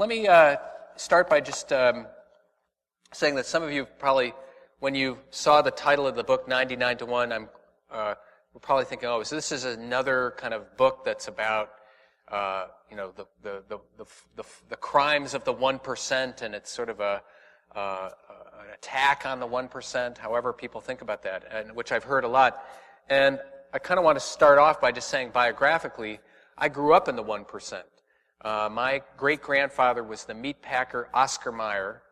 let me start by just saying that some of you probably, when you saw the title of the book, 99 to 1, we're probably thinking, oh, so this is another kind of book that's about, the crimes of the 1%, and it's sort of an attack on the 1%, however people think about that, and which I've heard a lot. And I kind of want to start off by just saying biographically, I grew up in the 1%. My great-grandfather was the meat packer Oscar Mayer,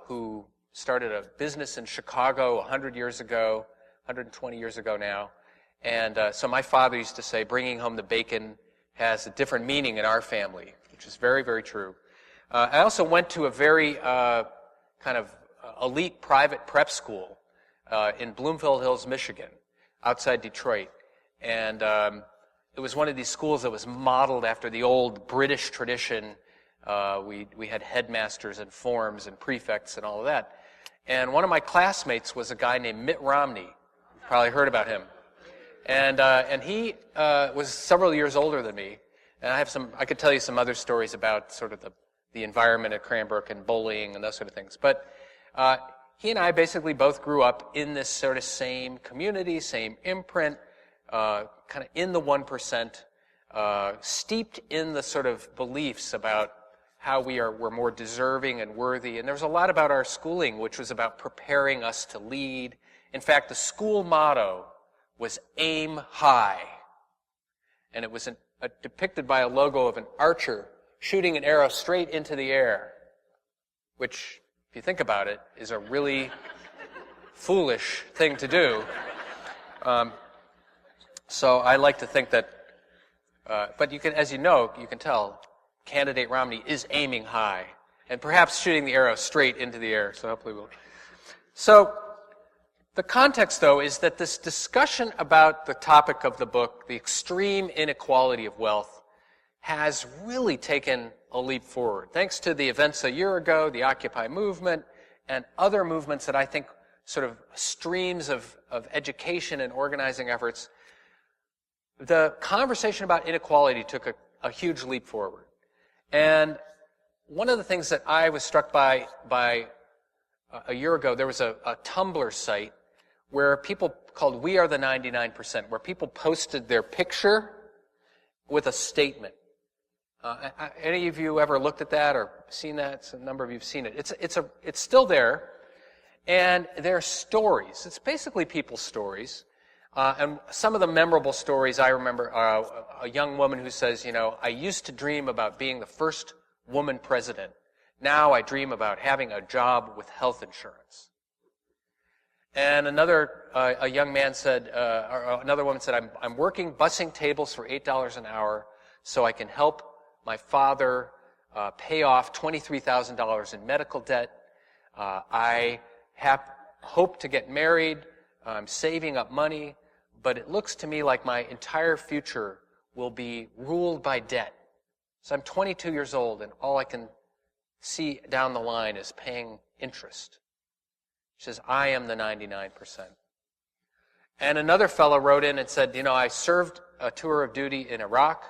who started a business in Chicago 100 years ago, 120 years ago now. And so my father used to say, bringing home the bacon has a different meaning in our family, which is very, very true. I also went to a very kind of elite private prep school in Bloomfield Hills, Michigan, outside Detroit. And it was one of these schools that was modeled after the old British tradition. We had headmasters and forms and prefects and all of that. And one of my classmates was a guy named Mitt Romney. You've probably heard about him. And he was several years older than me. And I could tell you some other stories about sort of the environment at Cranbrook and bullying and those sort of things. But he and I basically both grew up in this sort of same community, same imprint, kind of in the 1%, steeped in the sort of beliefs about how we're more deserving and worthy. And there was a lot about our schooling, which was about preparing us to lead. In fact, the school motto was aim high. And it was depicted by a logo of an archer shooting an arrow straight into the air, which, if you think about it, is a really foolish thing to do. So I like to think that, but you can, as you know, you can tell, candidate Romney is aiming high, and perhaps shooting the arrow straight into the air, so hopefully we'll. So the context, though, is that this discussion about the topic of the book, the extreme inequality of wealth, has really taken a leap forward. Thanks to the events a year ago, the Occupy movement, and other movements that I think sort of streams of education and organizing efforts, the conversation about inequality took a huge leap forward. And one of the things that I was struck by a year ago, there was a Tumblr site where people called We Are the 99%, where people posted their picture with a statement. Any of you ever looked at that or seen that? A number of you have seen it. It's still there, and they're stories. It's basically people's stories. And some of the memorable stories I remember are a young woman who says, I used to dream about being the first woman president. Now I dream about having a job with health insurance. And a young man said, or another woman said, I'm working bussing tables for $8 an hour so I can help my father pay off $23,000 in medical debt. I hope to get married. I'm saving up money. But it looks to me like my entire future will be ruled by debt. So I'm 22 years old, and all I can see down the line is paying interest. She says, I am the 99%. And another fellow wrote in and said, I served a tour of duty in Iraq,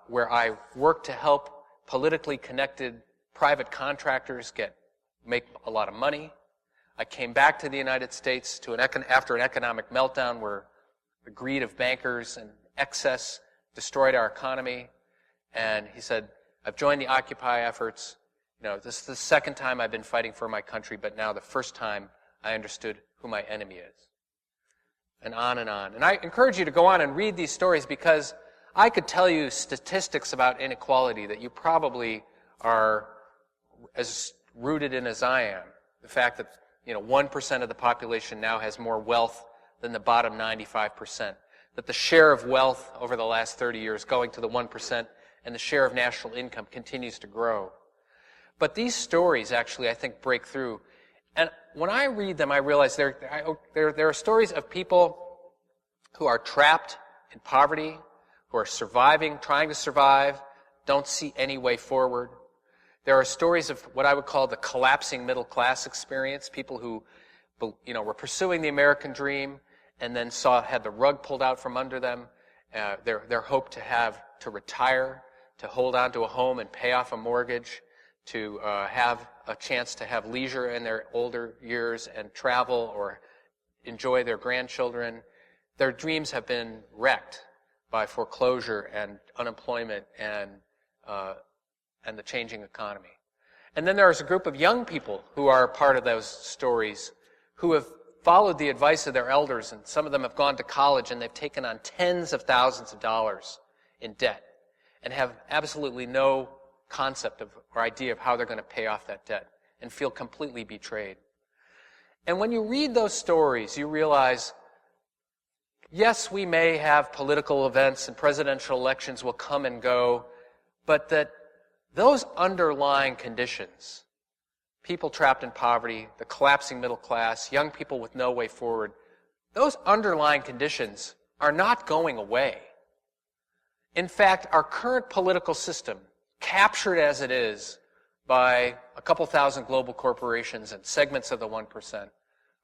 where I worked to help politically connected private contractors make a lot of money. I came back to the United States after an economic meltdown where the greed of bankers and excess destroyed our economy. And he said, I've joined the Occupy efforts. This is the second time I've been fighting for my country, but now the first time I understood who my enemy is. And on and on. And I encourage you to go on and read these stories, because I could tell you statistics about inequality that you probably are as rooted in as I am. The fact that 1% of the population now has more wealth than the bottom 95%. That the share of wealth over the last 30 years going to the 1% and the share of national income continues to grow. But these stories actually, I think, break through. And when I read them, I realize there are stories of people who are trapped in poverty, who are surviving, trying to survive, don't see any way forward. There are stories of what I would call the collapsing middle class experience, people who, were pursuing the American dream and then had the rug pulled out from under them, their hope to retire, to hold on to a home and pay off a mortgage, to have a chance to have leisure in their older years and travel or enjoy their grandchildren. Their dreams have been wrecked by foreclosure and unemployment and the changing economy. And then there's a group of young people who are part of those stories who have followed the advice of their elders, and some of them have gone to college and they've taken on tens of thousands of dollars in debt and have absolutely no concept of or idea of how they're going to pay off that debt and feel completely betrayed. And when you read those stories, you realize, yes, we may have political events and presidential elections will come and go, but that those underlying conditions, people trapped in poverty, the collapsing middle class, young people with no way forward, those underlying conditions are not going away. In fact, our current political system, captured as it is by a couple thousand global corporations and segments of the 1%,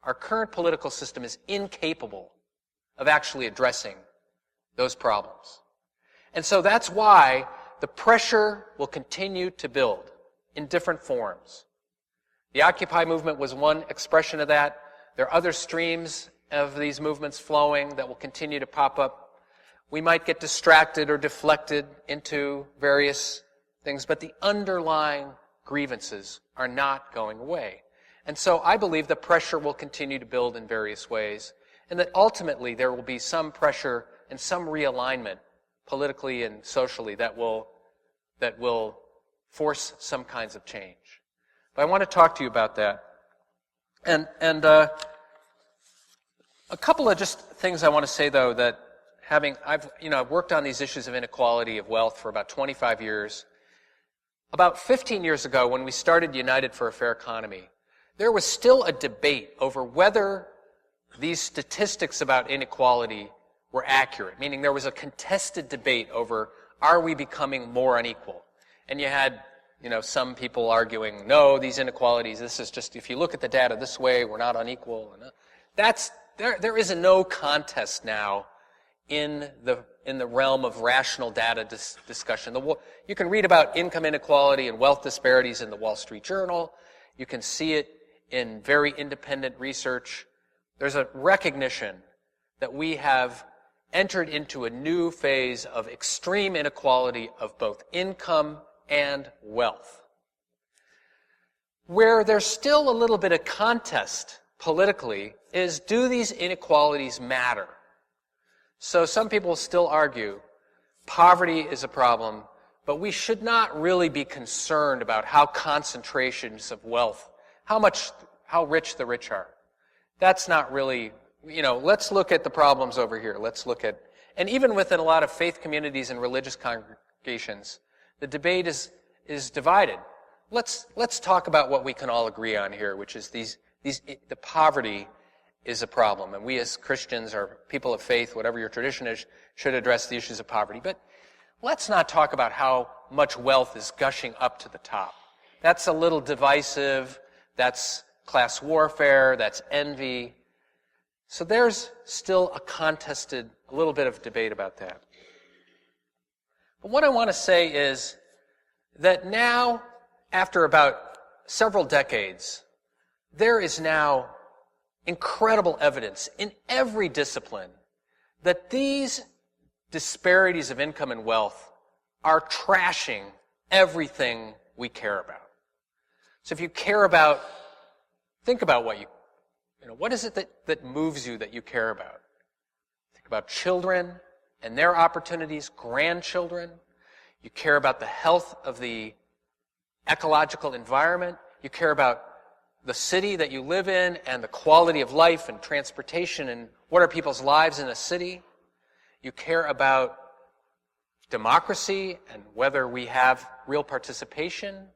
our current political system is incapable of actually addressing those problems. And so that's why the pressure will continue to build in different forms. The Occupy movement was one expression of that. There are other streams of these movements flowing that will continue to pop up. We might get distracted or deflected into various things, but the underlying grievances are not going away. And so I believe the pressure will continue to build in various ways, and that ultimately there will be some pressure and some realignment politically and socially that will force some kinds of change. But I want to talk to you about that. And a couple of just things I want to say, though, that I've worked on these issues of inequality of wealth for about 25 years. About 15 years ago, when we started United for a Fair Economy, there was still a debate over whether these statistics about inequality were accurate, meaning there was a contested debate over, are we becoming more unequal? And you had, some people arguing, no, these inequalities, this is just, if you look at the data this way, we're not unequal. And there is no contest now in the realm of rational data discussion. You can read about income inequality and wealth disparities in the Wall Street Journal. You can see it in very independent research. There's a recognition that we have entered into a new phase of extreme inequality of both income and wealth. Where there's still a little bit of contest politically is, do these inequalities matter? So some people still argue poverty is a problem, but we should not really be concerned about how concentrations of wealth, how rich the rich are. That's not really, let's look at the problems over here. Let's look at, and even within a lot of faith communities and religious congregations, the debate is divided. Let's talk about what we can all agree on here, which is the poverty is a problem, and we as Christians or people of faith, whatever your tradition is, should address the issues of poverty. But let's not talk about how much wealth is gushing up to the top. That's a little divisive. That's class warfare. That's envy. So there's still a little bit of debate about that. But what I want to say is that now, after about several decades, there is now incredible evidence in every discipline that these disparities of income and wealth are trashing everything we care about. So if you care about, think about what is it that moves you that you care about? Think about children and their opportunities, grandchildren. You care about the health of the ecological environment. You care about the city that you live in and the quality of life and transportation and what are people's lives in a city. You care about democracy and whether we have real participation.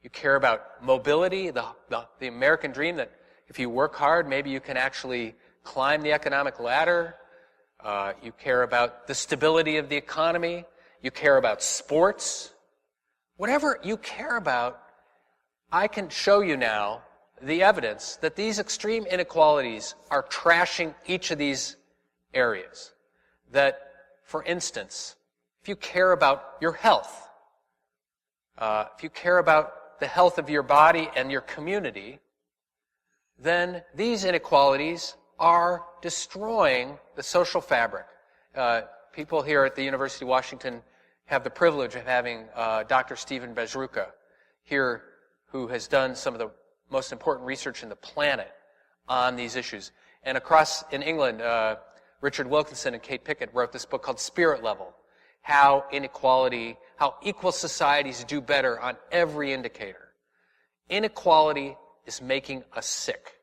You care about mobility, the American dream that if you work hard, maybe you can actually climb the economic ladder. You care about the stability of the economy. You care about sports. Whatever you care about, I can show you now the evidence that these extreme inequalities are trashing each of these areas. That, for instance, if you care about your health, if you care about the health of your body and your community, then these inequalities are destroying the social fabric. People here at the University of Washington have the privilege of having Dr. Stephen Bezruka here, who has done some of the most important research in the planet on these issues. And across in England, Richard Wilkinson and Kate Pickett wrote this book called Spirit Level, how equal societies do better on every indicator. Inequality is making us sick.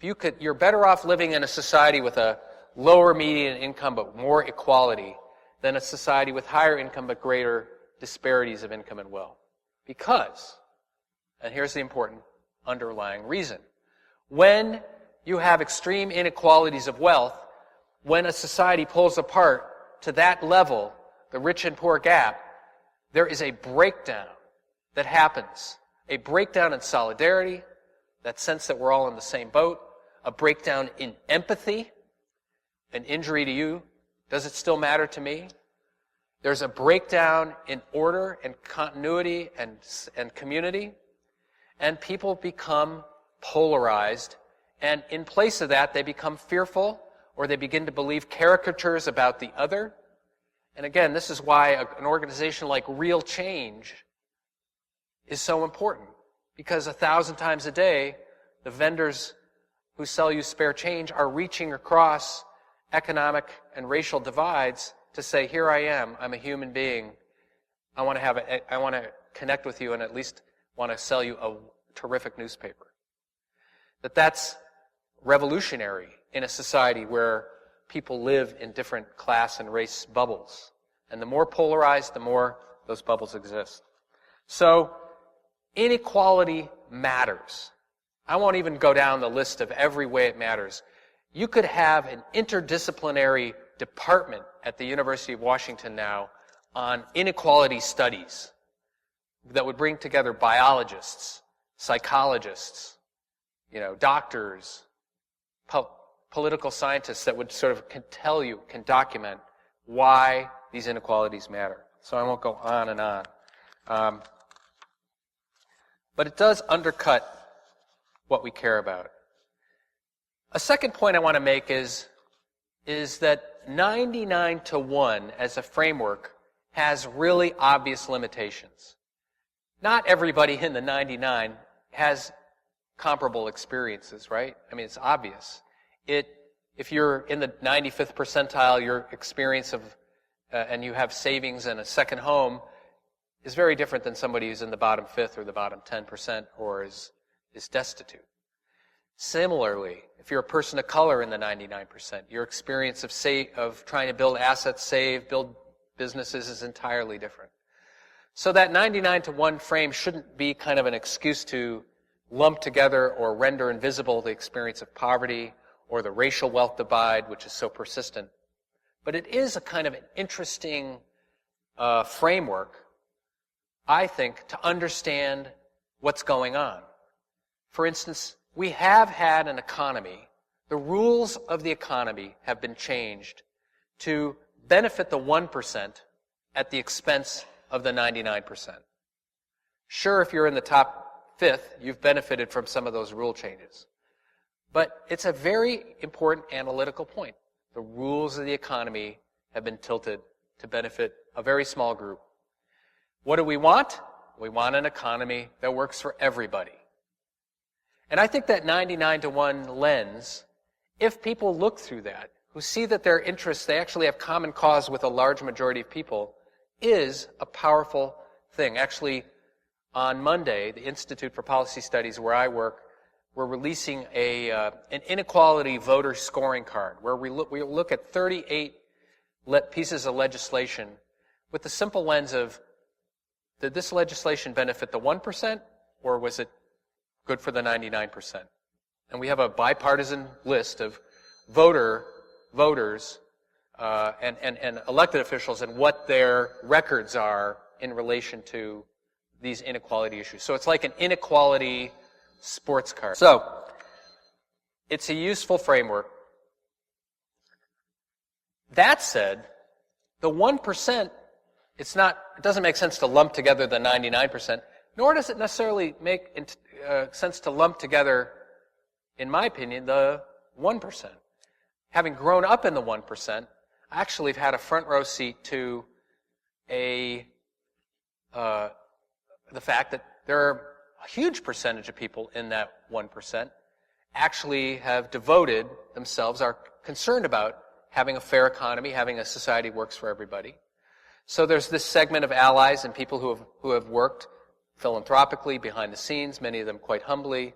You're better off living in a society with a lower median income but more equality than a society with higher income but greater disparities of income and wealth. Because, and here's the important underlying reason, when you have extreme inequalities of wealth, when a society pulls apart to that level, the rich and poor gap, there is a breakdown that happens. A breakdown in solidarity, that sense that we're all in the same boat, a breakdown in empathy, an injury to you, does it still matter to me? There's a breakdown in order and continuity and community, and people become polarized, and in place of that, they become fearful, or they begin to believe caricatures about the other. And again, this is why an organization like Real Change is so important, because 1,000 times a day, the vendors who sell you spare change are reaching across economic and racial divides to say, here I am, I'm a human being, I want to connect with you and at least want to sell you a terrific newspaper. That's revolutionary in a society where people live in different class and race bubbles. And the more polarized, the more those bubbles exist. So, inequality matters. I won't even go down the list of every way it matters. You could have an interdisciplinary department at the University of Washington now on inequality studies that would bring together biologists, psychologists, doctors, political scientists that would sort of can document why these inequalities matter. So I won't go on and on. But it does undercut what we care about. A second point I want to make is that 99 to 1 as a framework has really obvious limitations. Not everybody in the 99 has comparable experiences, right? I mean, it's obvious. If you're in the 95th percentile, your experience of, and you have savings and a second home is very different than somebody who's in the bottom 5th or the bottom 10% or is destitute. Similarly, if you're a person of color in the 99%, your experience of trying to build assets, build businesses is entirely different. So that 99 to 1 frame shouldn't be kind of an excuse to lump together or render invisible the experience of poverty or the racial wealth divide, which is so persistent. But it is a kind of an interesting framework, I think, to understand what's going on. For instance, we have had an economy. The rules of the economy have been changed to benefit the 1% at the expense of the 99%. Sure, if you're in the top 5th, you've benefited from some of those rule changes. But it's a very important analytical point. The rules of the economy have been tilted to benefit a very small group. What do we want? We want an economy that works for everybody. And I think that 99 to 1 lens, if people look through that, who see that their interests, they actually have common cause with a large majority of people, is a powerful thing. Actually, on Monday, the Institute for Policy Studies, where I work, we're releasing an inequality voter scoring card, where we look at 38 pieces of legislation with the simple lens of, did this legislation benefit the 1%, or was it good for the 99%? And we have a bipartisan list of voters and elected officials and what their records are in relation to these inequality issues. So it's like an inequality sports card. So it's a useful framework. That said, the 1% it doesn't make sense to lump together the 99%, nor does it necessarily make sense to lump together, in my opinion, the 1%. Having grown up in the 1%, I actually have had a front row seat to the fact that there are a huge percentage of people in that 1% actually have devoted themselves, are concerned about having a fair economy, having a society that works for everybody. So there's this segment of allies and people who have worked philanthropically behind the scenes, many of them quite humbly,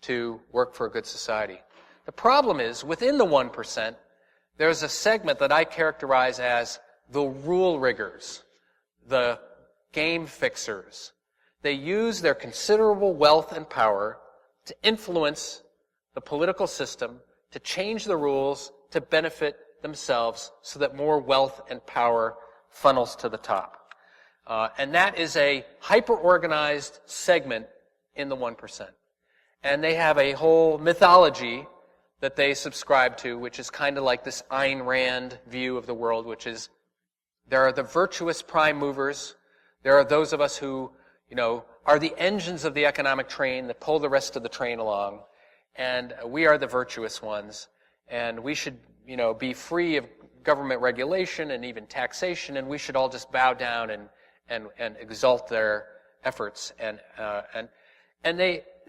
to work for a good society. The problem is, within the 1%, there's a segment that I characterize as the rule riggers, the game fixers. They use their considerable wealth and power to influence the political system, to change the rules, to benefit themselves so that more wealth and power funnels to the top. And that is a hyper-organized segment in the 1%. And they have a whole mythology that they subscribe to, which is kind of like this Ayn Rand view of the world, which is there are the virtuous prime movers. There are those of us who, are the engines of the economic train that pull the rest of the train along. And we are the virtuous ones. And we should, be free of government regulation and even taxation, and we should all just bow down and exalt their efforts.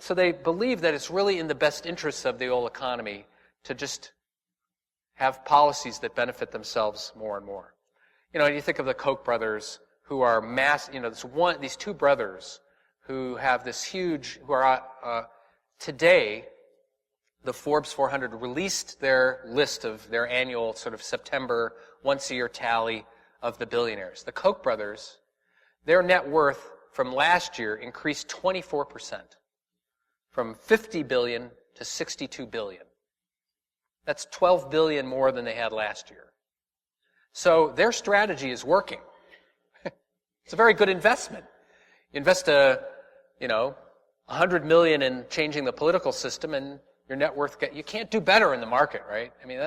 So they believe that it's really in the best interests of the old economy to just have policies that benefit themselves more and more. You think of the Koch brothers, who are these two brothers who have this huge, who are today, the Forbes 400 released their list of their annual sort of September once-a-year tally of the billionaires. The Koch brothers, their net worth from last year increased 24%, from 50 billion to 62 billion. That's 12 billion more than they had last year. So their strategy is working. It's a very good investment. You invest $100 million in changing the political system, and your net worth you can't do better in the market, right? I mean,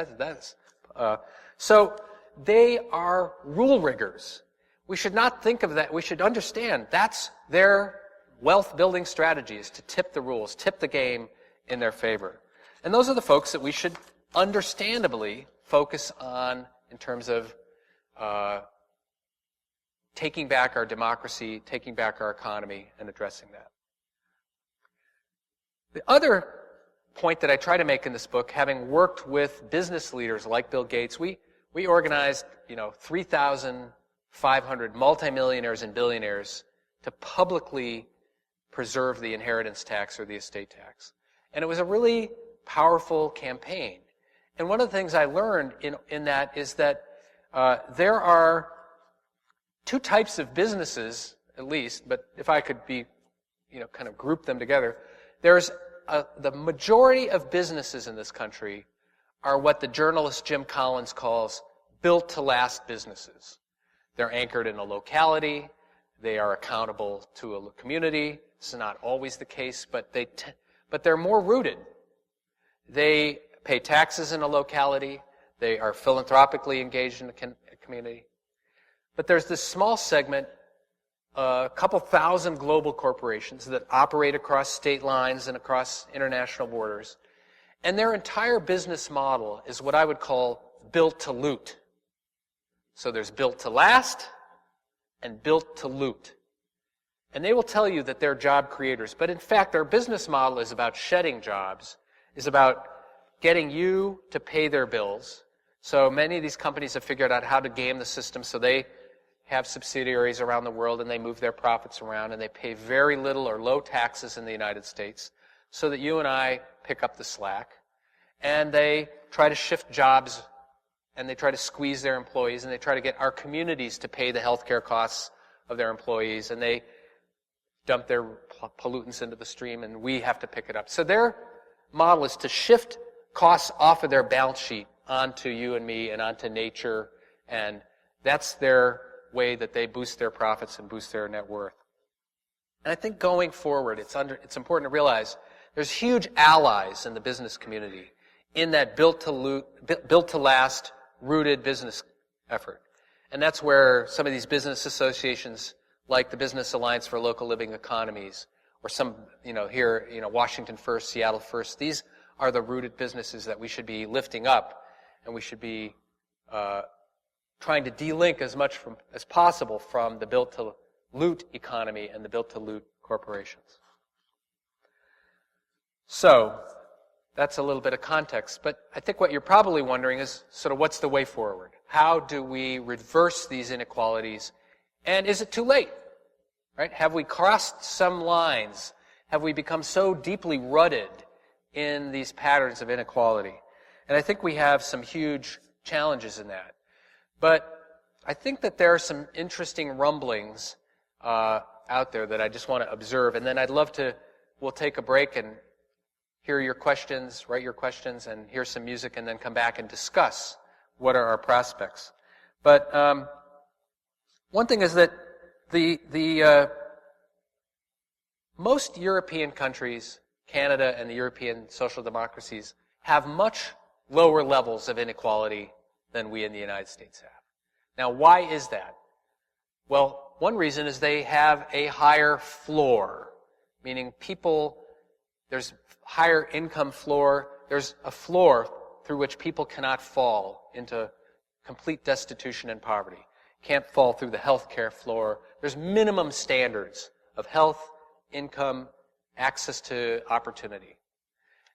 so they are rule riggers. We should not think of that. We should understand that's their wealth building strategy, is to tip the rules, tip the game in their favor. And those are the folks that we should understandably focus on in terms of taking back our democracy, taking back our economy, and addressing that. The other point that I try to make in this book, having worked with business leaders like Bill Gates, we organized 3,500 multimillionaires and billionaires to publicly preserve the inheritance tax or the estate tax. And it was a really powerful campaign. And one of the things I learned in that is that there are two types of businesses, at least, but if I could kind of group them together, there's the majority of businesses in this country are what the journalist Jim Collins calls built-to-last businesses. They're anchored in a locality. They are accountable to a community. This is not always the case, but they're more rooted. They pay taxes in a locality. They are philanthropically engaged in a community. But there's this small segment, a couple thousand global corporations that operate across state lines and across international borders. And their entire business model is what I would call built to loot. So there's built to last and built to loot. And they will tell you that they're job creators. But in fact, their business model is about shedding jobs, is about getting you to pay their bills. So many of these companies have figured out how to game the system, so they have subsidiaries around the world and they move their profits around and they pay very little or low taxes in the United States so that you and I pick up the slack. And they try to shift jobs and they try to squeeze their employees and they try to get our communities to pay the healthcare costs of their employees, and they dump their pollutants into the stream and we have to pick it up. So their model is to shift costs off of their balance sheet onto you and me and onto nature, and that's their way that they boost their profits and boost their net worth. And I think going forward, it's important to realize there's huge allies in the business community in that built to last, rooted business effort. And that's where some of these business associations, like the Business Alliance for Local Living Economies, or some, here, Washington First, Seattle First, these are the rooted businesses that we should be lifting up, and we should be trying to de-link as much as possible from the built-to-loot economy and the built-to-loot corporations. So, that's a little bit of context, but I think what you're probably wondering is sort of what's the way forward? How do we reverse these inequalities? And is it too late? Right? Have we crossed some lines? Have we become so deeply rutted in these patterns of inequality? And I think we have some huge challenges in that. But I think that there are some interesting rumblings out there that I just want to observe, and then we'll take a break and hear your questions, write your questions, and hear some music, and then come back and discuss what are our prospects. But one thing is that the most European countries, Canada and the European social democracies, have much lower levels of inequality than we in the United States have. Now, why is that? Well, one reason is they have a higher floor, meaning there's higher income floor, there's a floor through which people cannot fall into complete destitution and poverty. Can't fall through the healthcare floor. There's minimum standards of health, income, access to opportunity.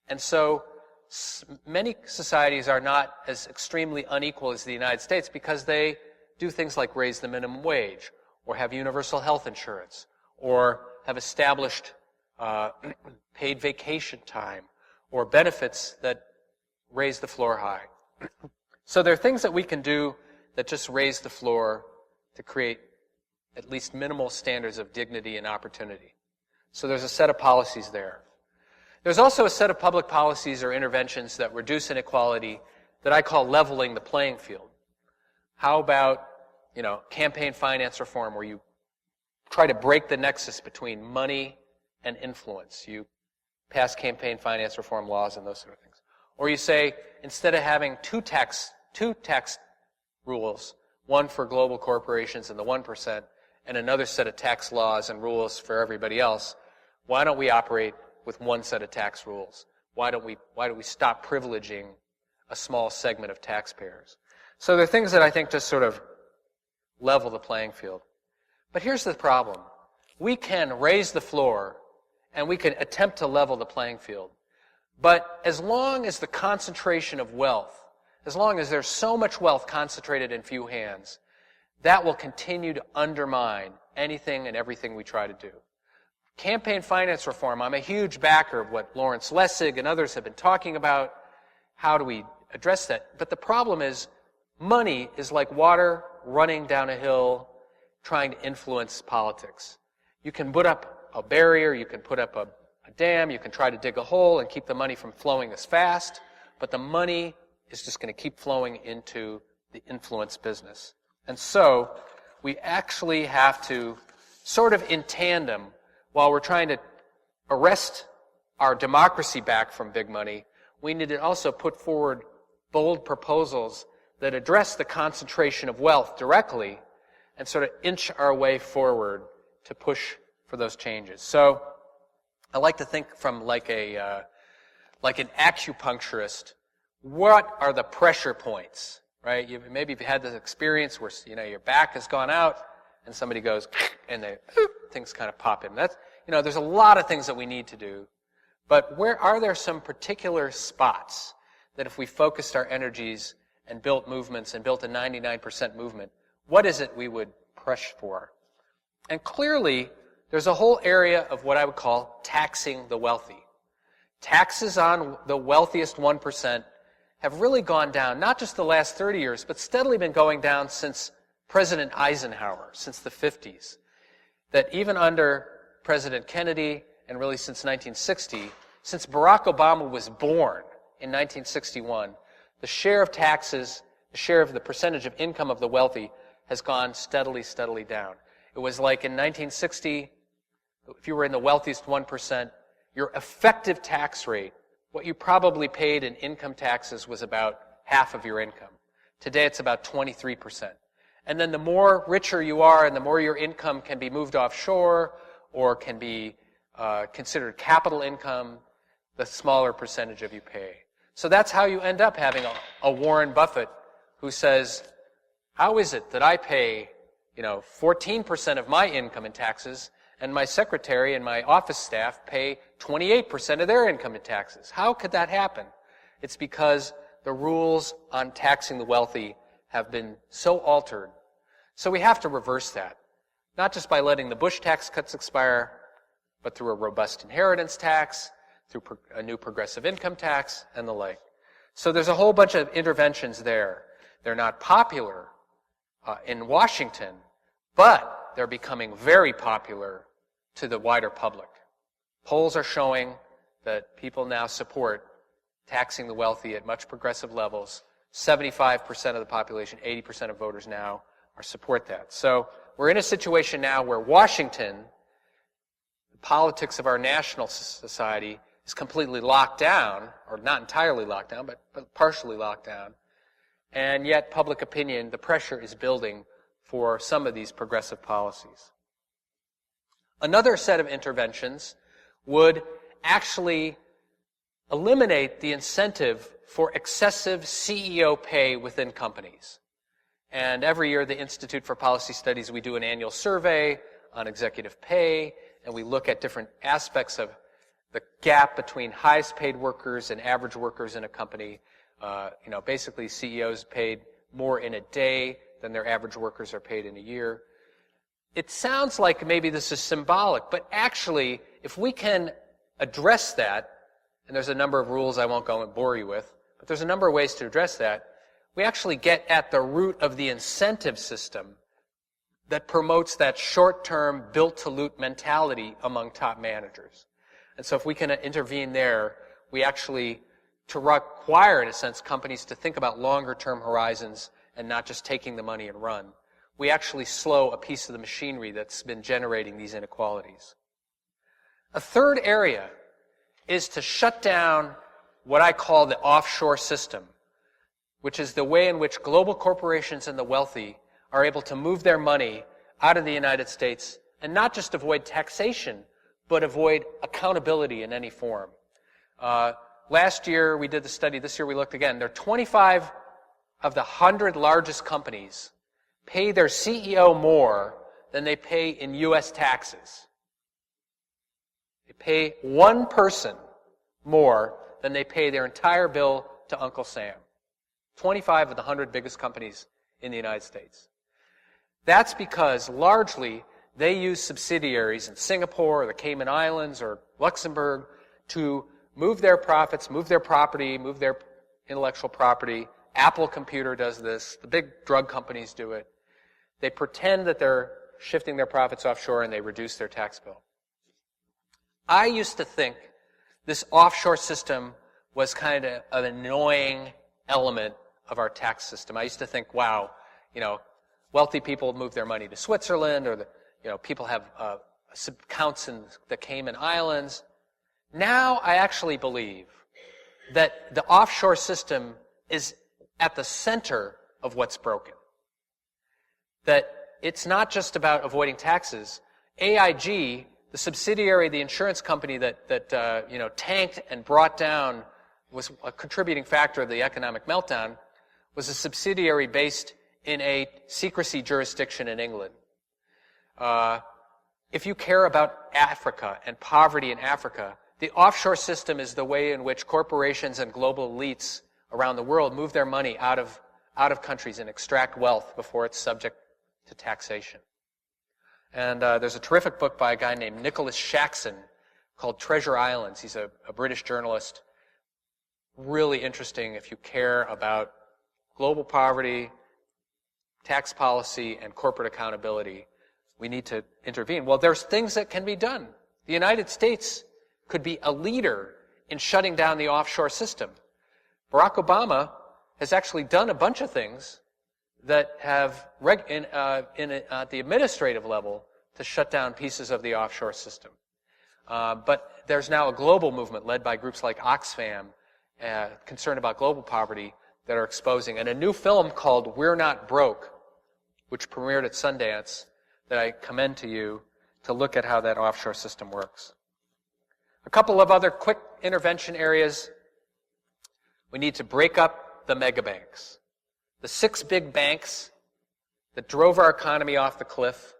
And so many societies are not as extremely unequal as the United States because they do things like raise the minimum wage, or have universal health insurance, or have established paid vacation time, or benefits that raise the floor high. So there are things that we can do that just raise the floor to create at least minimal standards of dignity and opportunity. So there's a set of policies there. There's also a set of public policies or interventions that reduce inequality that I call leveling the playing field. How about, campaign finance reform, where you try to break the nexus between money and influence. You pass campaign finance reform laws and those sort of things. Or you say, instead of having two tax rules, one for global corporations and the 1%, and another set of tax laws and rules for everybody else, why don't we operate with one set of tax rules? Why don't we stop privileging a small segment of taxpayers? So there are things that I think just sort of level the playing field. But here's the problem. We can raise the floor and we can attempt to level the playing field. But as long as the concentration of wealth, as long as there's so much wealth concentrated in few hands, that will continue to undermine anything and everything we try to do. Campaign finance reform, I'm a huge backer of what Lawrence Lessig and others have been talking about. How do we address that? But the problem is, money is like water running down a hill trying to influence politics. You can put up a barrier, you can put up a dam, you can try to dig a hole and keep the money from flowing as fast, but the money is just going to keep flowing into the influence business. And so we actually have to, sort of in tandem, while we're trying to arrest our democracy back from big money, we need to also put forward bold proposals that address the concentration of wealth directly and sort of inch our way forward to push for those changes. So I like to think from like an acupuncturist, what are the pressure points, right? Maybe you've had this experience where your back has gone out and somebody goes and things kind of pop in. There's a lot of things that we need to do, but where are there some particular spots that if we focused our energies and built movements and built a 99% movement, what is it we would push for? And clearly, there's a whole area of what I would call taxing the wealthy. Taxes on the wealthiest 1% have really gone down, not just the last 30 years, but steadily been going down since President Eisenhower, since the 50s. That even under President Kennedy, and really since 1960, since Barack Obama was born in 1961, the share of taxes, the share of the percentage of income of the wealthy has gone steadily, steadily down. It was like in 1960, if you were in the wealthiest 1%, your effective tax rate, what you probably paid in income taxes, was about half of your income. Today it's about 23%. And then the more richer you are and the more your income can be moved offshore or can be considered capital income, the smaller percentage of you pay. So that's how you end up having a Warren Buffett who says, how is it that I pay 14% of my income in taxes and my secretary and my office staff pay 28% of their income in taxes? How could that happen? It's because the rules on taxing the wealthy have been so altered. So we have to reverse that, not just by letting the Bush tax cuts expire, but through a robust inheritance tax, through a new progressive income tax, and the like. So there's a whole bunch of interventions there. They're not popular in Washington, but they're becoming very popular to the wider public. Polls are showing that people now support taxing the wealthy at much progressive levels. 75% of the population, 80% of voters now support that. So we're in a situation now where Washington, the politics of our national society, is completely locked down, or not entirely locked down, but partially locked down. And yet public opinion, the pressure is building for some of these progressive policies. Another set of interventions would actually eliminate the incentive for excessive CEO pay within companies. And every year, the Institute for Policy Studies, we do an annual survey on executive pay, and we look at different aspects of the gap between highest paid workers and average workers in a company. Basically CEOs paid more in a day than their average workers are paid in a year. It sounds like maybe this is symbolic, but actually, if we can address that, and there's a number of rules I won't go and bore you with, but there's a number of ways to address that, we actually get at the root of the incentive system that promotes that short-term, built-to-loot mentality among top managers. And so if we can intervene there, we actually, to require, in a sense, companies to think about longer-term horizons and not just taking the money and run, we actually slow a piece of the machinery that's been generating these inequalities. A third area is to shut down what I call the offshore system, which is the way in which global corporations and the wealthy are able to move their money out of the United States and not just avoid taxation, but avoid accountability in any form. Last year we did the study, this year we looked again. There are 25 of the 100 largest companies pay their CEO more than they pay in U.S. taxes. They pay one person more than they pay their entire bill to Uncle Sam. 25 of the 100 biggest companies in the United States. That's because largely they use subsidiaries in Singapore or the Cayman Islands or Luxembourg to move their profits, move their property, move their intellectual property. Apple Computer does this. The big drug companies do it. They pretend that they're shifting their profits offshore and they reduce their tax bill. I used to think this offshore system was kind of an annoying element of our tax system. I used to think, wow, wealthy people move their money to Switzerland, or people have accounts in the Cayman Islands. Now I actually believe that the offshore system is at the center of what's broken. That it's not just about avoiding taxes. AIG, the subsidiary, the insurance company that tanked and brought down, was a contributing factor of the economic meltdown, was a subsidiary based in a secrecy jurisdiction in England. If you care about Africa and poverty in Africa, the offshore system is the way in which corporations and global elites around the world move their money out of countries and extract wealth before it's subject to taxation. And there's a terrific book by a guy named Nicholas Shaxson called Treasure Islands. He's a British journalist. Really interesting if you care about global poverty, tax policy, and corporate accountability. We need to intervene. Well, there's things that can be done. The United States could be a leader in shutting down the offshore system. Barack Obama has actually done a bunch of things that have, at the administrative level, to shut down pieces of the offshore system. But there's now a global movement led by groups like Oxfam, concerned about global poverty, that are exposing. And a new film called We're Not Broke which premiered at Sundance, that I commend to you to look at how that offshore system works. A couple of other quick intervention areas. We need to break up the mega banks. The 6 big banks that drove our economy off the cliff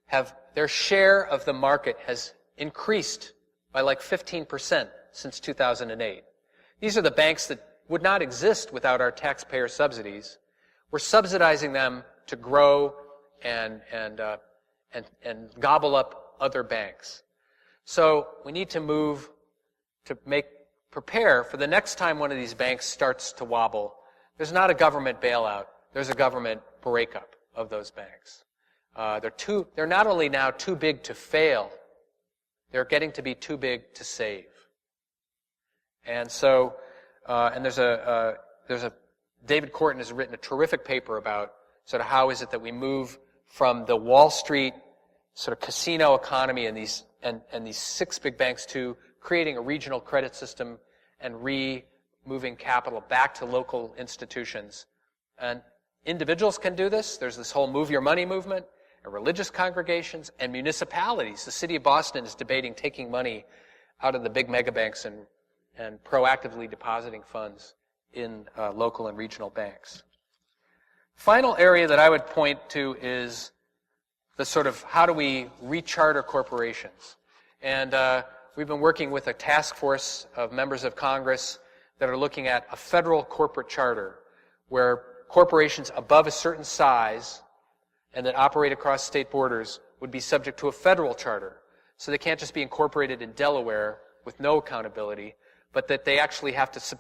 have their share of the market has increased by like 15% since 2008. These are the banks that would not exist without our taxpayer subsidies. We're subsidizing them to grow and gobble up other banks. So we need to move to prepare for the next time one of these banks starts to wobble. There's not a government bailout. There's a government breakup of those banks. They're not only now too big to fail, they're getting to be too big to save. And so, there's a David Korten has written a terrific paper about sort of how is it that we move from the Wall Street sort of casino economy and these 6 big banks to creating a regional credit system and moving capital back to local institutions. And individuals can do this. There's this whole Move Your Money movement, and religious congregations, and municipalities. The city of Boston is debating taking money out of the big mega banks and proactively depositing funds in local and regional banks. Final area that I would point to is the sort of how do we recharter corporations. And we've been working with a task force of members of Congress that are looking at a federal corporate charter where corporations above a certain size and that operate across state borders would be subject to a federal charter. So they can't just be incorporated in Delaware with no accountability, but that they actually have to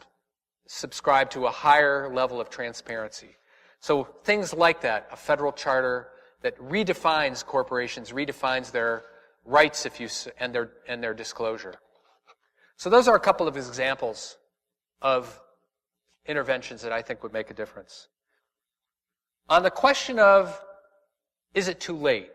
subscribe to a higher level of transparency. So things like that, a federal charter that redefines corporations, redefines their rights and their disclosure. So those are a couple of examples of interventions that I think would make a difference. On the question of, is it too late?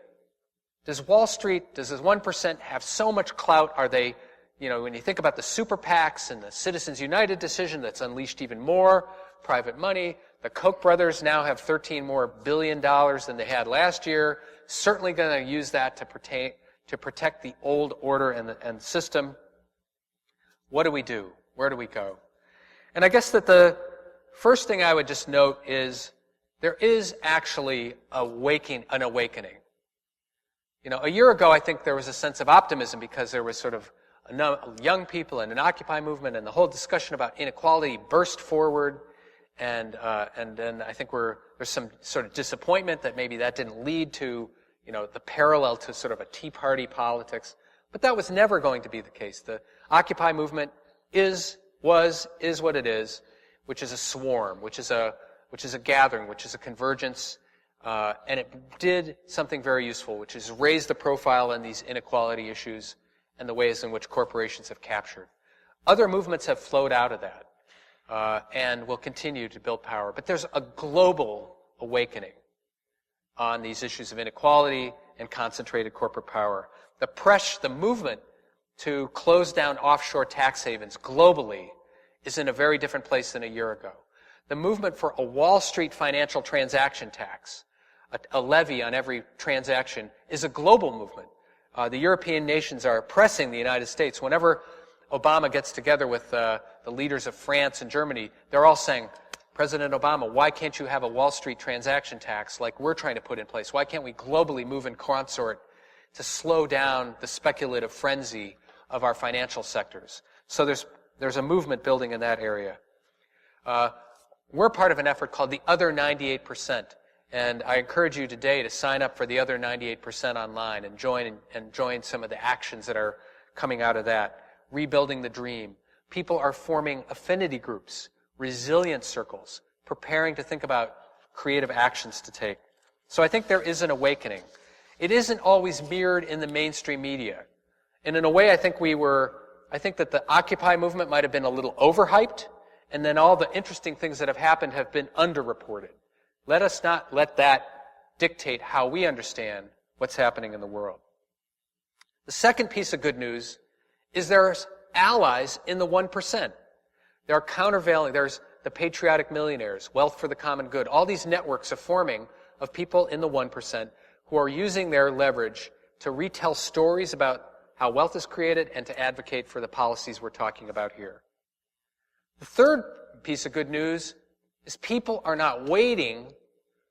Does Wall Street, does this 1% have so much clout? Are they, when you think about the super PACs and the Citizens United decision that's unleashed even more private money, the Koch brothers now have $13 billion more than they had last year, certainly going to use that to protect the old order and system. What do we do? Where do we go? And I guess that the first thing I would just note is there is actually an awakening. A year ago, I think there was a sense of optimism because there was sort of young people and an Occupy movement, and the whole discussion about inequality burst forward. And then I think there's some sort of disappointment that maybe that didn't lead to, the parallel to sort of a Tea Party politics. But that was never going to be the case. The Occupy movement is what it is, which is a swarm, which is a gathering, which is a convergence. And it did something very useful, which is raise the profile on these inequality issues and the ways in which corporations have captured. Other movements have flowed out of that and will continue to build power. But there's a global awakening on these issues of inequality and concentrated corporate power. The movement to close down offshore tax havens globally is in a very different place than a year ago. The movement for a Wall Street financial transaction tax, a levy on every transaction, is a global movement. The European nations are pressing the United States. Whenever Obama gets together with the leaders of France and Germany, they're all saying, President Obama, why can't you have a Wall Street transaction tax like we're trying to put in place? Why can't we globally move in consort to slow down the speculative frenzy of our financial sectors? So there's a movement building in that area. We're part of an effort called the Other 98%. And I encourage you today to sign up for the Other 98% online and join some of the actions that are coming out of that. Rebuilding the dream. People are forming affinity groups, resilience circles, preparing to think about creative actions to take. So I think there is an awakening. It isn't always mirrored in the mainstream media. And in a way, I think that the Occupy movement might have been a little overhyped, and then all the interesting things that have happened have been underreported. Let us not let that dictate how we understand what's happening in the world. The second piece of good news is there's allies in the 1%. There are countervailing, there's the patriotic millionaires, wealth for the common good. All these networks are forming of people in the 1% who are using their leverage to retell stories about how wealth is created and to advocate for the policies we're talking about here. The third piece of good news is people are not waiting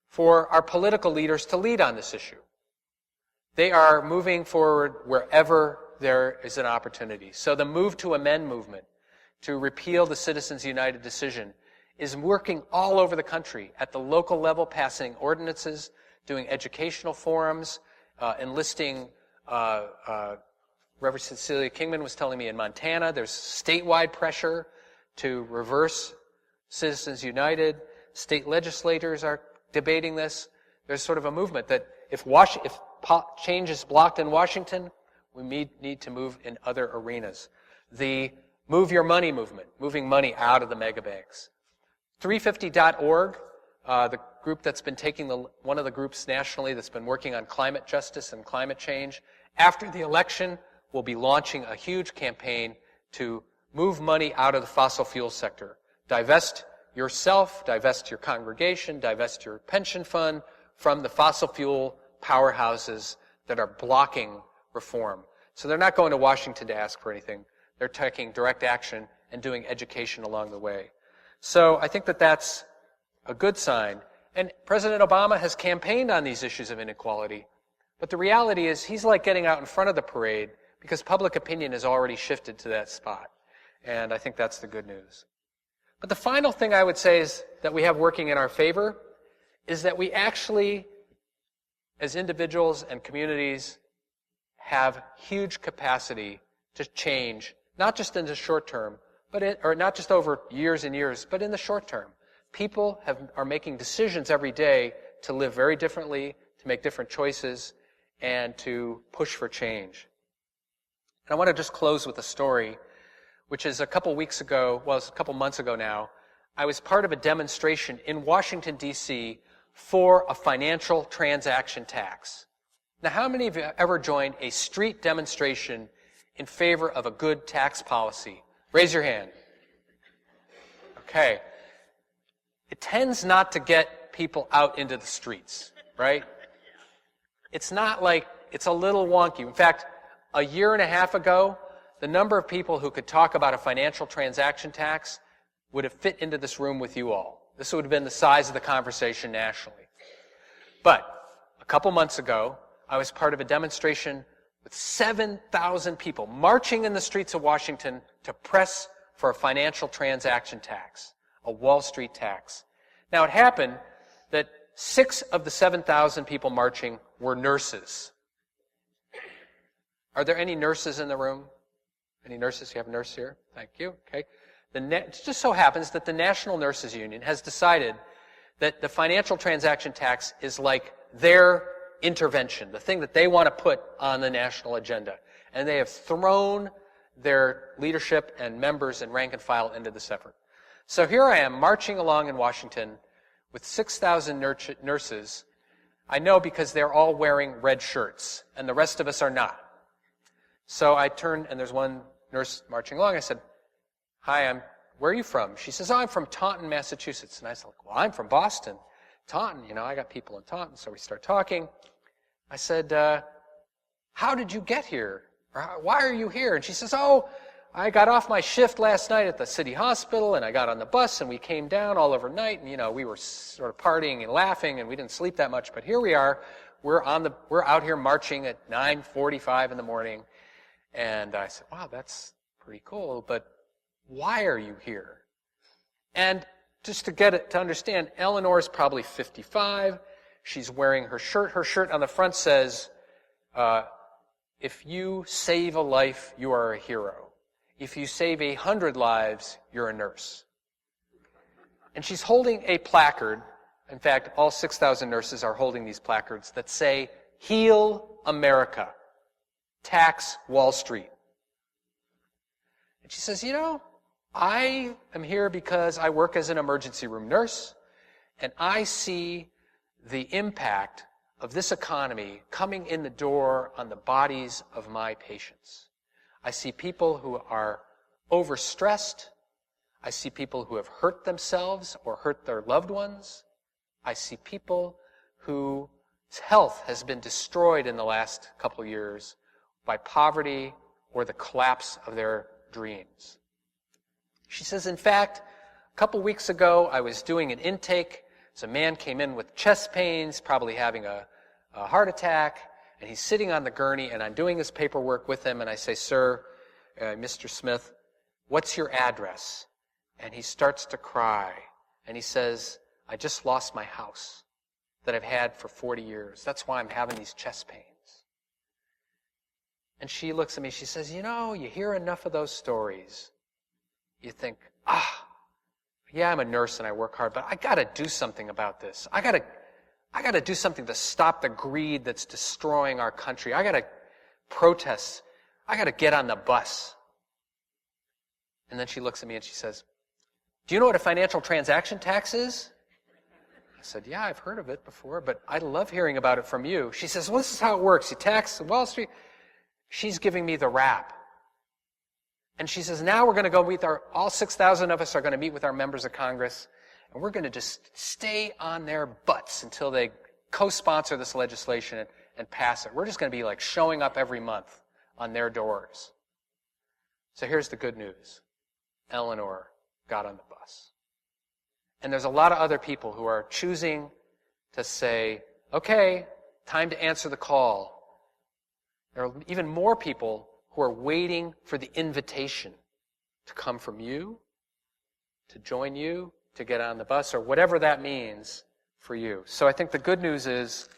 for our political leaders to lead on this issue. They are moving forward wherever there is an opportunity. So the Move to Amend movement to repeal the Citizens United decision is working all over the country at the local level, passing ordinances, doing educational forums, enlisting, Reverend Cecilia Kingman was telling me in Montana, there's statewide pressure to reverse Citizens United. State legislators are debating this. There's sort of a movement that if change is blocked in Washington, we need to move in other arenas. The Move Your Money movement, moving money out of the mega banks. 350.org, the group that's been taking one of the groups nationally that's been working on climate justice and climate change. After the election, we'll be launching a huge campaign to move money out of the fossil fuel sector. Divest yourself, divest your congregation, divest your pension fund from the fossil fuel powerhouses that are blocking reform. So they're not going to Washington to ask for anything. They're taking direct action and doing education along the way. So I think that that's a good sign. And President Obama has campaigned on these issues of inequality. But the reality is he's like getting out in front of the parade because public opinion has already shifted to that spot. And I think that's the good news. But the final thing I would say is that we have working in our favor is that we actually, as individuals and communities, have huge capacity to change, not just in the short term, or not just over years and years, but in the short term. People are making decisions every day to live very differently, to make different choices, and to push for change. And I want to just close with a story, which is a couple months ago now. I was part of a demonstration in Washington, D.C. for a financial transaction tax. Now, how many of you have ever joined a street demonstration in favor of a good tax policy? Raise your hand. Okay. It tends not to get people out into the streets, right? It's not like, it's a little wonky. In fact, a year and a half ago, the number of people who could talk about a financial transaction tax would have fit into this room with you all. This would have been the size of the conversation nationally. But a couple months ago, I was part of a demonstration with 7,000 people marching in the streets of Washington to press for a financial transaction tax, a Wall Street tax. Now, it happened that 6 of the 7,000 people marching were nurses. Are there any nurses in the room? Any nurses? You have a nurse here? Thank you. Okay. It just so happens that the National Nurses Union has decided that the financial transaction tax is like their intervention, the thing that they want to put on the national agenda. And they have thrown their leadership and members and rank and file into this effort. So here I am marching along in Washington with 6,000 nurses. I know because they're all wearing red shirts, and the rest of us are not. So I turned, and there's one nurse marching along. I said, "Hi, where are you from?" She says, "Oh, I'm from Taunton, Massachusetts." And I said, "Well, I'm from Boston." Taunton, I got people in Taunton. So we start talking. I said, "How did you get here? Or why are you here?" And she says, "Oh, I got off my shift last night at the city hospital, and I got on the bus, and we came down all overnight, and, we were sort of partying and laughing, and we didn't sleep that much. But here we are. We're out here marching at 9:45 in the morning." And I said, "Wow, that's pretty cool, but why are you here?" And just to get it to understand, Eleanor is probably 55. She's wearing her shirt. Her shirt on the front says, "If you save a life, you are a hero. If you save 100 lives, you're a nurse." And she's holding a placard. In fact, all 6,000 nurses are holding these placards that say, "Heal America. Tax Wall Street." And she says, "I am here because I work as an emergency room nurse, and I see the impact of this economy coming in the door on the bodies of my patients. I see people who are overstressed. I see people who have hurt themselves or hurt their loved ones. I see people whose health has been destroyed in the last couple of years by poverty or the collapse of their dreams. She says, in fact, a couple weeks ago, I was doing an intake. So a man came in with chest pains, probably having a heart attack, and he's sitting on the gurney, and I'm doing his paperwork with him, and I say, sir, Mr. Smith, what's your address? And he starts to cry, and he says, I just lost my house that I've had for 40 years. That's why I'm having these chest pains. And she looks at me, she says, you know, you hear enough of those stories. You think, yeah, I'm a nurse and I work hard, but I got to do something about this. I got to do something to stop the greed that's destroying our country. I got to protest. I got to get on the bus. And then she looks at me and she says, do you know what a financial transaction tax is? I said, yeah, I've heard of it before, but I love hearing about it from you. She says, well, this is how it works. You tax Wall Street. She's giving me the rap. And she says, now we're going to go meet all 6,000 of us are going to meet with our members of Congress, and we're going to just stay on their butts until they co-sponsor this legislation and pass it. We're just going to be like showing up every month on their doors. So here's the good news. Eleanor got on the bus. And there's a lot of other people who are choosing to say, okay, time to answer the call. There are even more people who are waiting for the invitation to come from you, to join you, to get on the bus, or whatever that means for you. So I think the good news is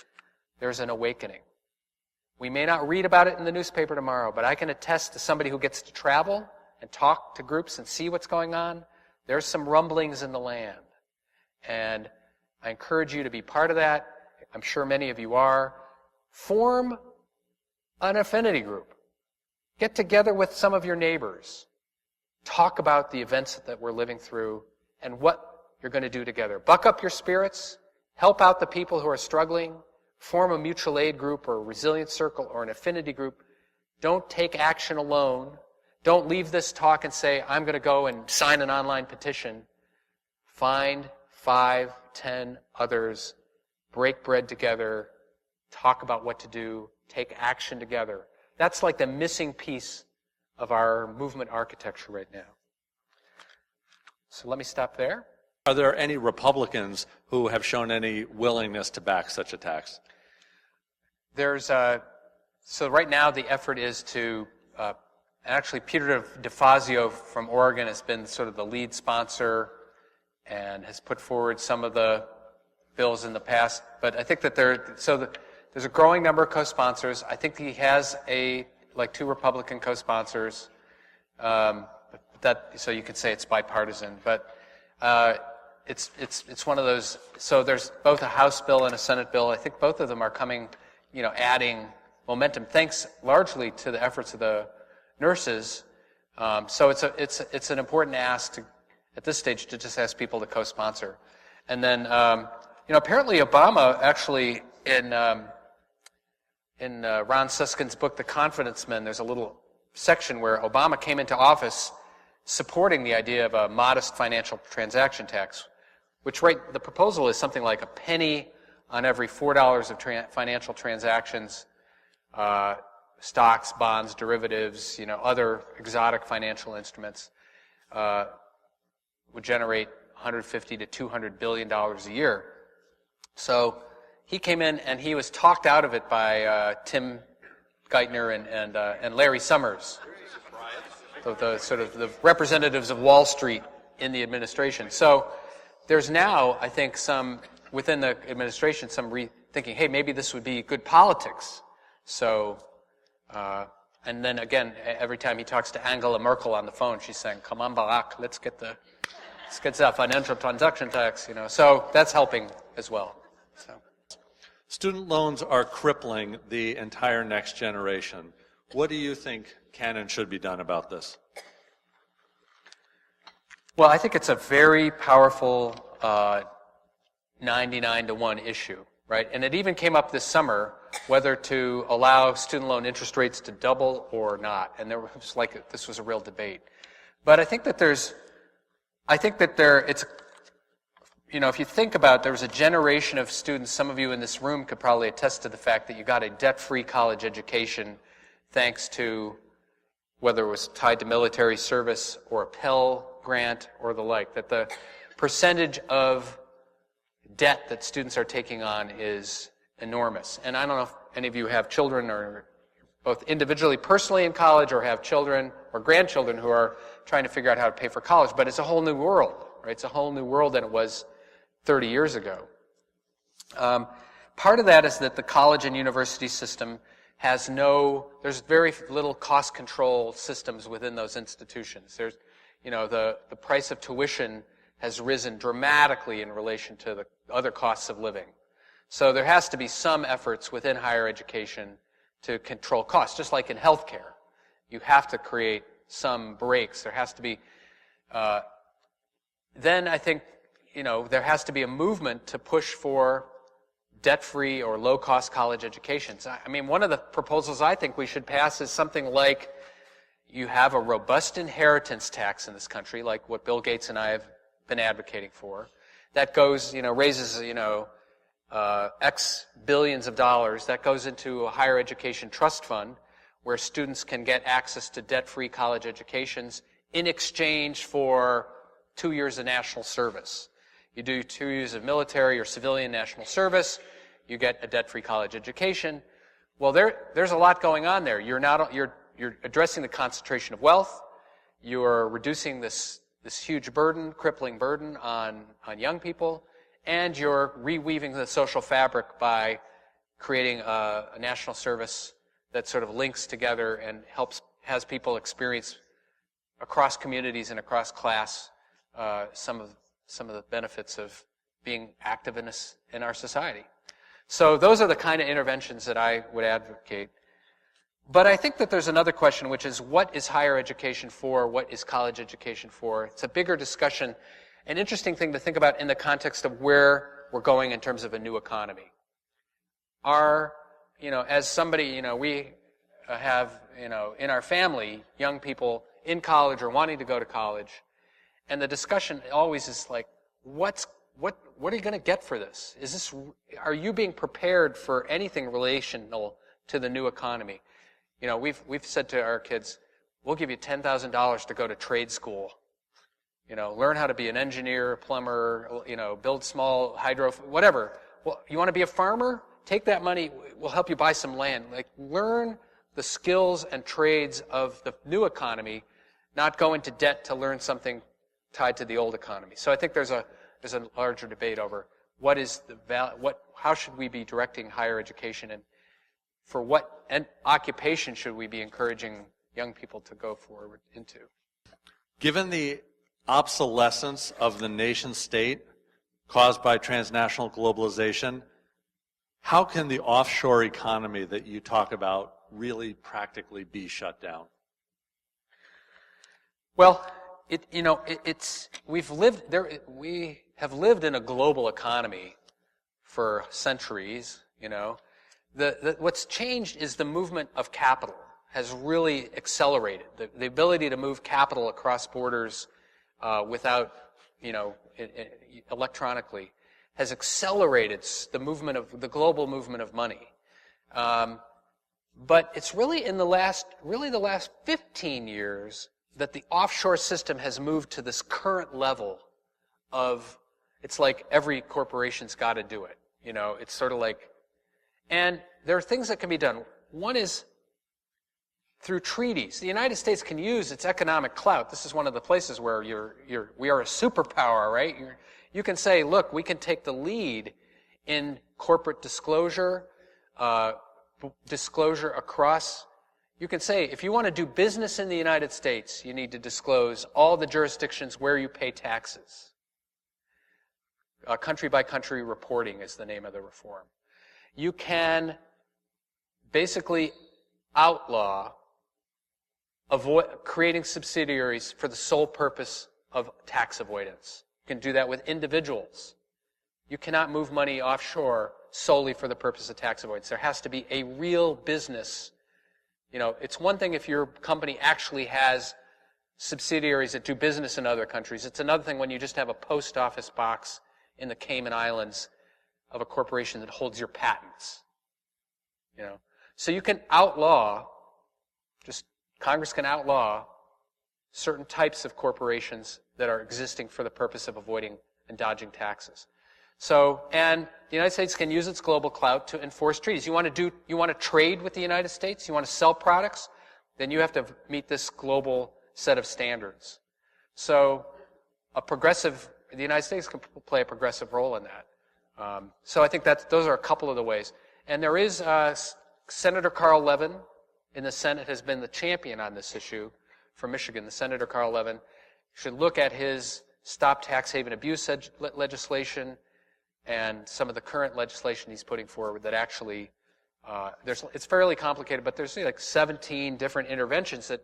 there's an awakening. We may not read about it in the newspaper tomorrow, but I can attest to somebody who gets to travel and talk to groups and see what's going on. There's some rumblings in the land. And I encourage you to be part of that. I'm sure many of you are. Form an affinity group. Get together with some of your neighbors. Talk about the events that we're living through and what you're going to do together. Buck up your spirits. Help out the people who are struggling. Form a mutual aid group or a resilience circle or an affinity group. Don't take action alone. Don't leave this talk and say, I'm going to go and sign an online petition. Find 5, 10 others. Break bread together. Talk about what to do. Take action together. That's like the missing piece of our movement architecture right now. So let me stop there. Are there any Republicans who have shown any willingness to back such a tax? So right now the effort is to, actually Peter DeFazio from Oregon has been sort of the lead sponsor and has put forward some of the bills in the past. But I think that there's a growing number of co-sponsors. I think he has 2 Republican co-sponsors. So you could say it's bipartisan, but it's one of those. So there's both a House bill and a Senate bill. I think both of them are coming, adding momentum, thanks largely to the efforts of the nurses. So it's an important ask at this stage to just ask people to co-sponsor, and then apparently Obama actually in Ron Susskind's book, The Confidence Men, there's a little section where Obama came into office supporting the idea of a modest financial transaction tax, which the proposal is something like a penny on every $4 of financial transactions, stocks, bonds, derivatives, other exotic financial instruments, would generate $150 to $200 billion a year. So he came in and he was talked out of it by Tim Geithner and Larry Summers, the sort of the representatives of Wall Street in the administration. So there's now, I think, within the administration, some rethinking, hey, maybe this would be good politics. So, and then again, every time he talks to Angela Merkel on the phone, she's saying, come on, Barack, let's get that financial transaction tax, So that's helping as well. So. Student loans are crippling the entire next generation. What do you think can and should be done about this? Well, I think it's a very powerful 99-to-1 issue, right? And it even came up this summer whether to allow student loan interest rates to double or not. And this was a real debate. But I think that if you think about, there was a generation of students, some of you in this room could probably attest to the fact that you got a debt-free college education thanks to whether it was tied to military service or a Pell Grant or the like, that the percentage of debt that students are taking on is enormous. And I don't know if any of you have children or both individually, personally in college, or have children or grandchildren who are trying to figure out how to pay for college, but it's a whole new world, right? It's a whole new world than it was 30 years ago. Part of that is that the college and university system there's very little cost control systems within those institutions. There's, the price of tuition has risen dramatically in relation to the other costs of living. So there has to be some efforts within higher education to control costs, just like in healthcare. You have to create some breaks. There has to be, then I think, there has to be a movement to push for debt-free or low-cost college educations. I mean, one of the proposals I think we should pass is something like you have a robust inheritance tax in this country, like what Bill Gates and I have been advocating for, that goes, raises, X billions of dollars, that goes into a higher education trust fund where students can get access to debt-free college educations in exchange for 2 years of national service. You do 2 years of military or civilian national service, you get a debt-free college education. Well, there's a lot going on there. You're addressing the concentration of wealth, you're reducing this huge burden, crippling burden on young people, and you're reweaving the social fabric by creating a national service that sort of links together and has people experience across communities and across class some of the benefits of being active in our society. So those are the kind of interventions that I would advocate. But I think that there's another question, which is what is higher education for? What is college education for? It's a bigger discussion, an interesting thing to think about in the context of where we're going in terms of a new economy. As somebody, we have, in our family, young people in college or wanting to go to college, and the discussion always is like, what are you going to get for this? Are you being prepared for anything relational to the new economy? We've said to our kids, we'll give you $10,000 to go to trade school. Learn how to be an engineer, a plumber, build small hydro, whatever. Well, you want to be a farmer? Take that money, we'll help you buy some land. Learn the skills and trades of the new economy, not go into debt to learn something tied to the old economy. So I think there's a larger debate over how should we be directing higher education, and for what occupation should we be encouraging young people to go forward into. Given the obsolescence of the nation state caused by transnational globalization, how can the offshore economy that you talk about really practically be shut down? Well, we have lived in a global economy for centuries. What's changed is the movement of capital has really accelerated. The ability to move capital across borders without, electronically, has accelerated the global movement of money. But it's really in the last 15 years that the offshore system has moved to this current level of, it's like every corporation's got to do it. It's sort of like, and there are things that can be done. One is through treaties. The United States can use its economic clout. This is one of the places where we are a superpower, right? You can say, look, we can take the lead in corporate disclosure, disclosure across. You can say, if you want to do business in the United States, you need to disclose all the jurisdictions where you pay taxes. Country-by-country reporting is the name of the reform. You can basically outlaw creating subsidiaries for the sole purpose of tax avoidance. You can do that with individuals. You cannot move money offshore solely for the purpose of tax avoidance. There has to be a real business. It's one thing if your company actually has subsidiaries that do business in other countries. It's another thing when you just have a post office box in the Cayman Islands of a corporation that holds your patents. So you can outlaw, Congress can outlaw certain types of corporations that are existing for the purpose of avoiding and dodging taxes. So, and the United States can use its global clout to enforce treaties. You want to trade with the United States? You want to sell products? Then you have to meet this global set of standards. So, the United States can play a progressive role in that. So I think those are a couple of the ways. And there is Senator Carl Levin in the Senate has been the champion on this issue from Michigan. The Senator Carl Levin should look at his Stop Tax Haven Abuse legislation and some of the current legislation he's putting forward that actually, it's fairly complicated, but there's like 17 different interventions that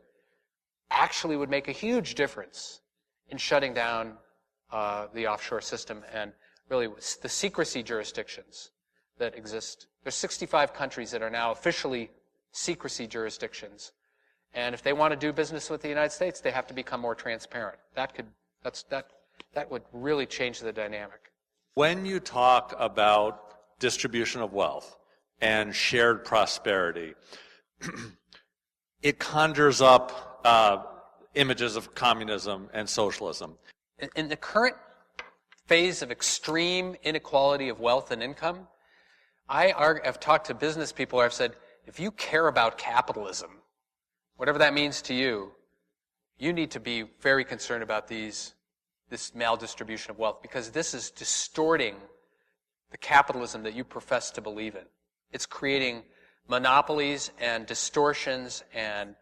actually would make a huge difference in shutting down the offshore system and really the secrecy jurisdictions that exist. There's 65 countries that are now officially secrecy jurisdictions. And if they want to do business with the United States, they have to become more transparent. That would really change the dynamic. When you talk about distribution of wealth and shared prosperity, it conjures up images of communism and socialism. In the current phase of extreme inequality of wealth and income, I've talked to business people where I've said, if you care about capitalism, whatever that means to you, you need to be very concerned about this maldistribution of wealth, because this is distorting the capitalism that you profess to believe in. It's creating monopolies and distortions and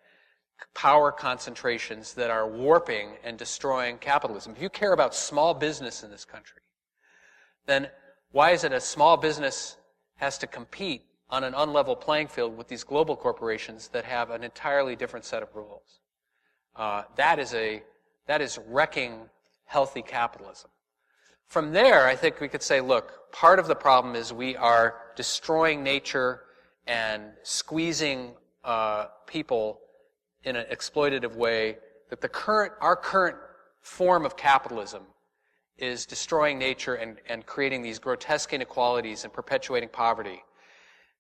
power concentrations that are warping and destroying capitalism. If you care about small business in this country, then why is it a small business has to compete on an unlevel playing field with these global corporations that have an entirely different set of rules? That is wrecking healthy capitalism. From there, I think we could say, look, part of the problem is we are destroying nature and squeezing people in an exploitative way, that our current form of capitalism is destroying nature and creating these grotesque inequalities and perpetuating poverty.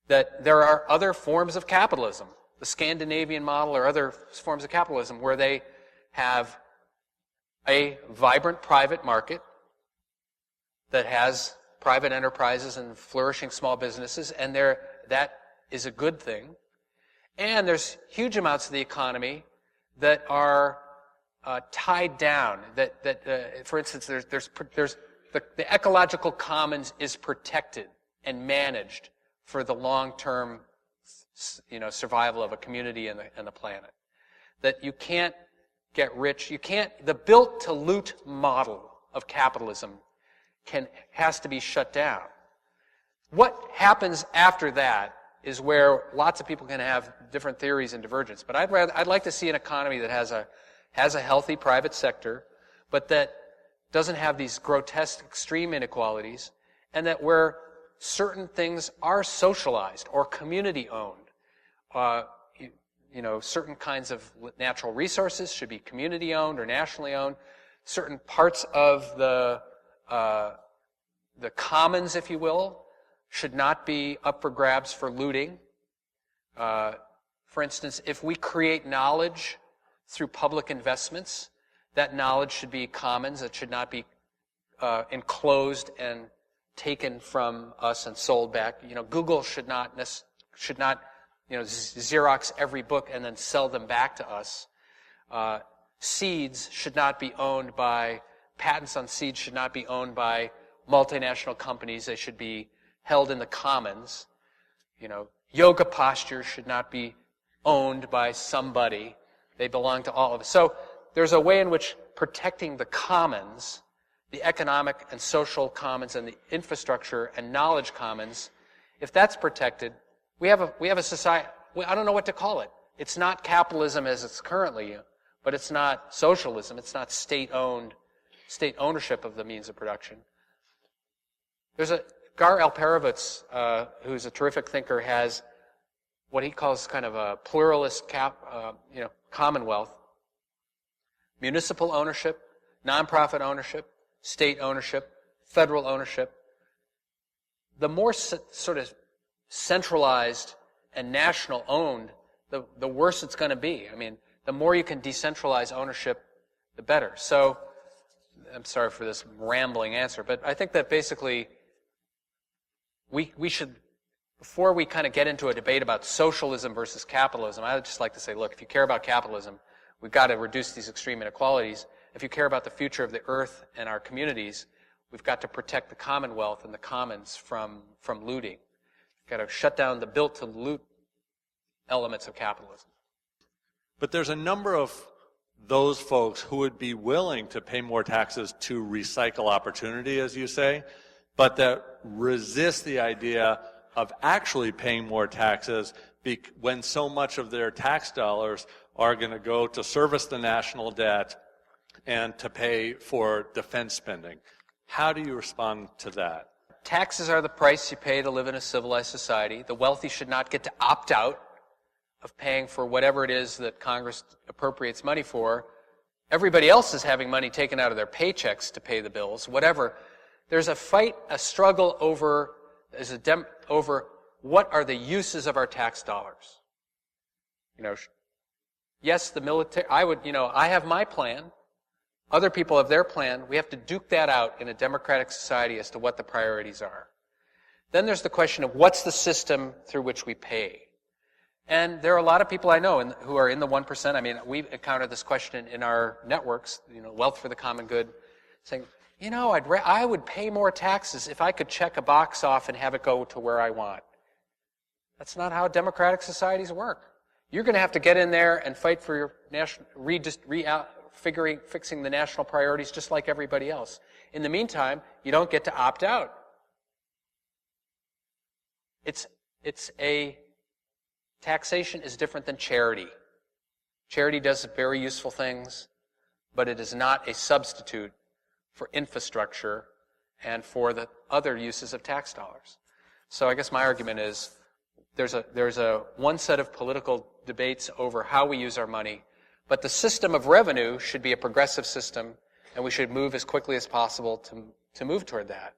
That there are other forms of capitalism, the Scandinavian model or other forms of capitalism, where they have a vibrant private market that has private enterprises and flourishing small businesses, and that is a good thing. And there's huge amounts of the economy that are tied down. For instance, the ecological commons is protected and managed for the long-term, survival of a community and the planet. That you can't get rich. The built-to-loot model of capitalism has to be shut down. What happens after that is where lots of people can have different theories and divergence. But I'd like to see an economy that has a healthy private sector, but that doesn't have these grotesque extreme inequalities, and that where certain things are socialized or community-owned. Certain kinds of natural resources should be community-owned or nationally owned. Certain parts of the commons, if you will, should not be up for grabs for looting. For instance, if we create knowledge through public investments, that knowledge should be commons. It should not be enclosed and taken from us and sold back. Google should not Xerox every book and then sell them back to us. Seeds should not be owned by, patents on seeds should not be owned by multinational companies. They should be held in the commons. Yoga postures should not be owned by somebody. They belong to all of us. So there's a way in which protecting the commons, the economic and social commons and the infrastructure and knowledge commons, if that's protected, we have a society. I don't know what to call it. It's not capitalism as it's currently, but it's not socialism. It's not state ownership of the means of production. There's Gar Alperovitz, who's a terrific thinker, has what he calls kind of a pluralist commonwealth. Municipal ownership, nonprofit ownership, state ownership, federal ownership, the more sort of centralized and national owned, the worse it's going to be. I mean, the more you can decentralize ownership, the better. So, I'm sorry for this rambling answer, but I think that basically we should, before we kind of get into a debate about socialism versus capitalism, I would just like to say, look, if you care about capitalism, we've got to reduce these extreme inequalities. If you care about the future of the earth and our communities, we've got to protect the commonwealth and the commons from looting. We've got to shut down the built-to-loot elements of capitalism. But there's a number of those folks who would be willing to pay more taxes to recycle opportunity, as you say, but that resist the idea of actually paying more taxes when so much of their tax dollars are going to go to service the national debt and to pay for defense spending. How do you respond to that? Taxes are the price you pay to live in a civilized society. The wealthy should not get to opt out of paying for whatever it is that Congress appropriates money for. Everybody else is having money taken out of their paychecks to pay the bills, whatever. There's a fight, a struggle over what are the uses of our tax dollars. Yes, the military, I have my plan. Other people have their plan. We have to duke that out in a democratic society as to what the priorities are. Then there's the question of what's the system through which we pay. And there are a lot of people I know who are in the 1%. I mean, we've encountered this question in our networks, Wealth for the Common Good, saying, I would pay more taxes if I could check a box off and have it go to where I want. That's not how democratic societies work. You're going to have to get in there and fight for your fixing the national priorities just like everybody else. In the meantime, you don't get to opt out. Taxation is different than charity. Charity does very useful things, but it is not a substitute for infrastructure and for the other uses of tax dollars. So I guess my argument is there's a one set of political debates over how we use our money, but the system of revenue should be a progressive system, and we should move as quickly as possible to move toward that.